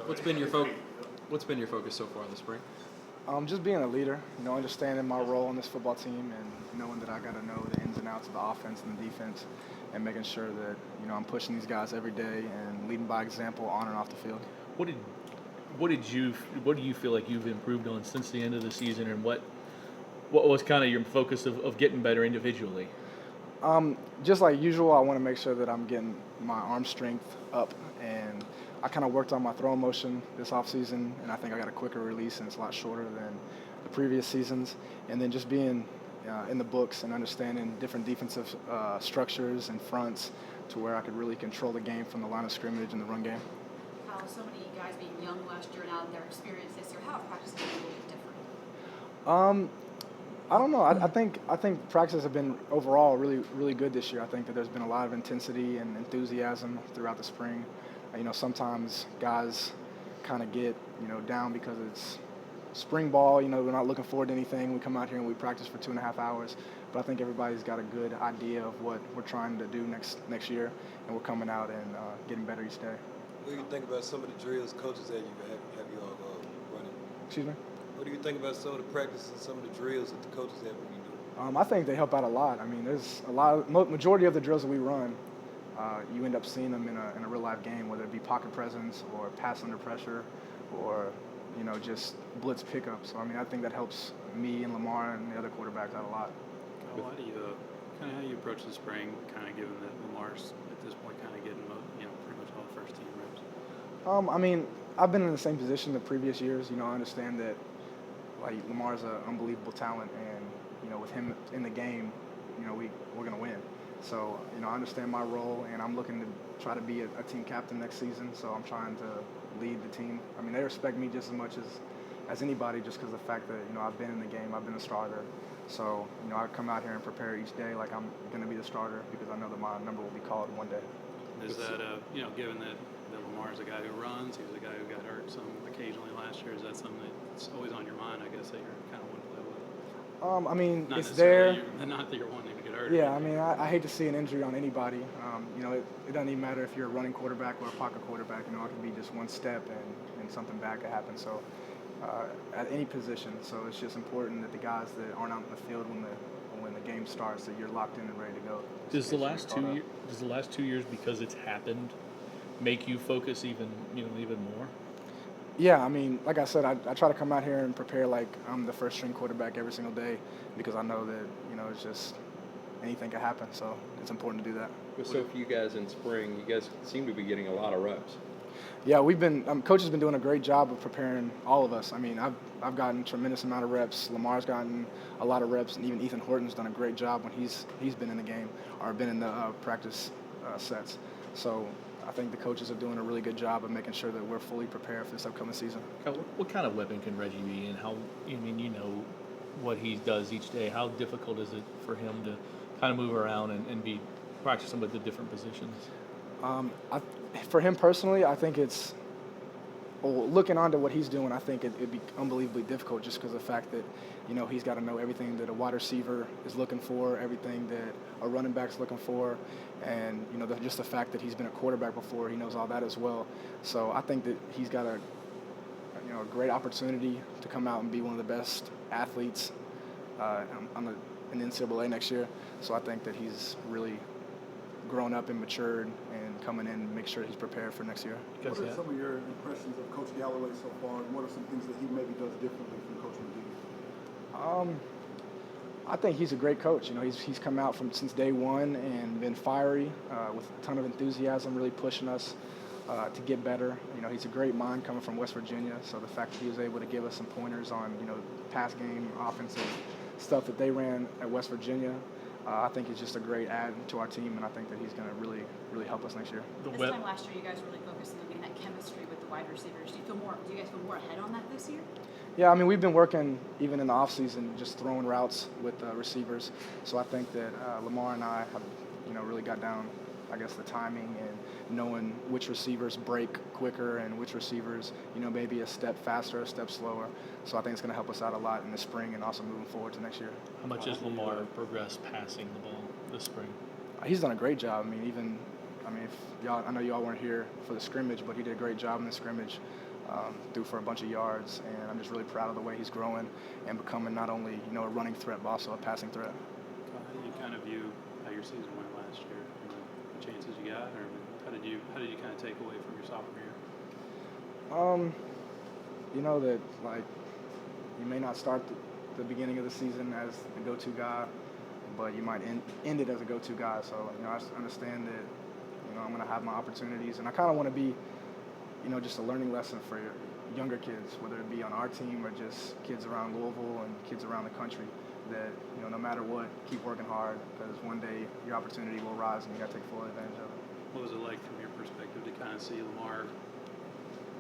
What's been your focus? What's been your focus so far this spring? Just being a leader, understanding my role on this football team and knowing that I got to know the ins and outs of the offense and the defense and making sure that, I'm pushing these guys every day and leading by example on and off the field. What do you feel like you've improved on since the end of the season, and what was kind of your focus of getting better individually? Just like usual, I want to make sure that I'm getting my arm strength up, and I kind of worked on my throwing motion this offseason, and I think I got a quicker release, and it's a lot shorter than the previous seasons. And then just being in the books and understanding different defensive structures and fronts to where I could really control the game from the line of scrimmage and the run game. How so many guys being young last year and now their experience this year, how have practices been a little bit different? I don't know. I think practices have been overall really good this year. I think that there's been a lot of intensity and enthusiasm throughout the spring. Sometimes guys kind of get down because it's spring ball. We're not looking forward to anything. We come out here and we practice for 2.5 hours. But I think everybody's got a good idea of what we're trying to do next year, and we're coming out and getting better each day. What do you think about some of the drills coaches have you all running? Excuse me? What do you think about some of the practices and some of the drills that the coaches have you do? I think they help out a lot. I mean, there's a lot. Majority of the drills that we run, you end up seeing them in a real life game, whether it be pocket presence or pass under pressure, or just blitz pickup. So I think that helps me and Lamar and the other quarterbacks out a lot. How do you how you approach the spring, kind of given that Lamar's at this point kind of getting pretty much all first team reps? I've been in the same position the previous years. I understand that Lamar's an unbelievable talent, and with him in the game, we're gonna win. So I understand my role, and I'm looking to try to be a team captain next season. So I'm trying to lead the team. They respect me just as much as anybody, just because of the fact that I've been in the game, I've been a starter. So I come out here and prepare each day like I'm gonna be the starter, because I know that my number will be called one day. Is that given that Lamar's a guy who runs, he was a guy who got hurt some occasionally last year, is that something that's always on your mind? I guess that you're kind of wanting to play with. It's there. Not that you're wanting to get hurt. Yeah, I hate to see an injury on anybody. It doesn't even matter if you're a running quarterback or a pocket quarterback. It could be just one step and something bad could happen. So at any position. So it's just important that the guys that aren't out in the field when the game starts, that you're locked in and ready to go. Does the last 2 years, because it's happened, make you focus even more? Yeah, like I said, I try to come out here and prepare like I'm the first string quarterback every single day, because I know that it's just anything can happen. So it's important to do that. So for you guys in spring, you guys seem to be getting a lot of reps. Yeah, we've been coach has been doing a great job of preparing all of us. I've gotten a tremendous amount of reps. Lamar's gotten a lot of reps, and even Ethan Horton's done a great job when he's been in the game or been in the practice sets. So I think the coaches are doing a really good job of making sure that we're fully prepared for this upcoming season. What kind of weapon can Reggie be, and how? What he does each day. How difficult is it for him to kind of move around and be practicing with the different positions? For him personally, I think it's looking onto what he's doing. I think it'd be unbelievably difficult, just because of the fact that he's got to know everything that a wide receiver is looking for, everything that a running back's looking for, and just the fact that he's been a quarterback before, he knows all that as well. So I think that he's got a great opportunity to come out and be one of the best athletes in the NCAA next year. So I think that he's really grown up and matured and coming in and make sure he's prepared for next year. What are some of your impressions of Coach Galloway so far, and what are some things that he maybe does differently from Coach McGee? I think he's a great coach. He's come out since day one and been fiery with a ton of enthusiasm, really pushing us to get better. He's a great mind coming from West Virginia, so the fact that he was able to give us some pointers on pass game, offensive stuff that they ran at West Virginia, I think he's just a great add to our team, and I think that he's going to really, really help us next year. This time last year, you guys really focused on getting that chemistry with the wide receivers. Do you guys feel more ahead on that this year? Yeah, we've been working even in the offseason, just throwing routes with receivers. So I think that Lamar and I have, really got down, the timing and knowing which receivers break quicker and which receivers, maybe a step faster, a step slower. So I think it's going to help us out a lot in the spring and also moving forward to next year. How much has Lamar progressed passing the ball this spring? He's done a great job. If I know y'all weren't here for the scrimmage, but he did a great job in the scrimmage. threw for a bunch of yards, and I'm just really proud of the way he's growing and becoming not only a running threat but also a passing threat. How do you kind of view how your season went last year? The chances you got, or how did you kind of take away from your sophomore year? That like you may not start the beginning of the season as the go-to guy, but you might end it as a go-to guy. So I understand that I'm going to have my opportunities, and I kind of want to be just a learning lesson for younger kids, whether it be on our team or just kids around Louisville and kids around the country. That no matter what, keep working hard, because one day your opportunity will rise and you got to take full advantage of it. What was it like from your perspective to kind of see Lamar